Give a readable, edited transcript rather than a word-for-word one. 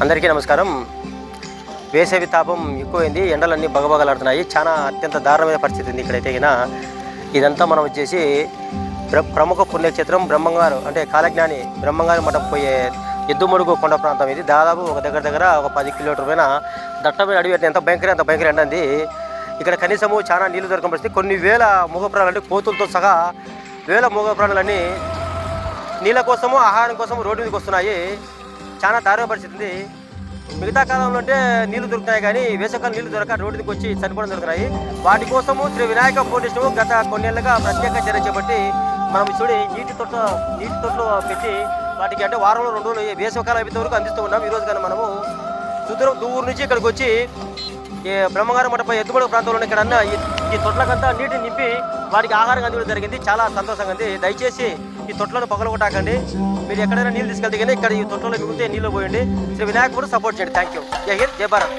అందరికీ నమస్కారం. వేసవి తాపం ఎక్కువైంది, ఎండలన్నీ బగబగలాడుతున్నాయి. చాలా అత్యంత దారుణమైన పరిస్థితి ఉంది ఇక్కడైతే. ఇదంతా మనం వచ్చేసి ప్రముఖ పుణ్యక్షేత్రం బ్రహ్మంగారు అంటే కాలజ్ఞాని బ్రహ్మంగారు మఠం పోయే ఎద్దుమడుగు కొండ ప్రాంతం. ఇది దాదాపు ఒక దగ్గర ఒక 10 కిలోమీటర్ పైన దట్టమైన అడవి. ఎంత భయంకర ఎండ అండి. ఇక్కడ కనీసము చాలా నీళ్లు దొరకని పరిస్థితి. కొన్ని వేల మూగప్రాణాలు అంటే కోతులతో సహా వేల మూగప్రాణాలన్నీ నీళ్ళ కోసము ఆహారం కోసము రోడ్డు మీదకి వస్తున్నాయి. చాలా దారుణ పరిస్థితి ఉంది. మిగతా కాలంలో అంటే నీళ్లు దొరుకుతాయి, కానీ వేసవికాలం నీళ్లు దొరక రోడ్డుకి వచ్చి చనిపోవడం దొరుకుతున్నాయి. వాటి కోసము శ్రీ వినాయక ఫౌండేషన్ గత కొన్నేళ్లుగా ప్రత్యేక చర్య చేపట్టి మనం చూడి నీటి తొట్లు పెట్టి వాటికి అంటే వారంలో 2 రోజులు వేసవికాలం అయిపోయే వరకు అందిస్తూ ఉన్నాం. ఈరోజు కానీ మనము దూరం నుంచి ఇక్కడికి వచ్చి బ్రహ్మంగారు మఠపై ఎద్దుమడుగు ప్రాంతంలో ఇక్కడ ఈ తొట్లకంతా నీటిని నింపి వాటికి ఆహారం అందించడం జరిగింది. చాలా సంతోషంగా ఉంది. దయచేసి ఈ తొట్లను పగలగొట్టాకండి. మీరు ఎక్కడైనా నీళ్ళు తీసుకెళ్తే కానీ ఇక్కడ ఈ తొట్లలో మిగిలితే నీళ్ళు పోయండి. శ్రీ వినాయకుడు సపోర్ట్ చేయండి. Thank you. జై హింద్, జై భారత్.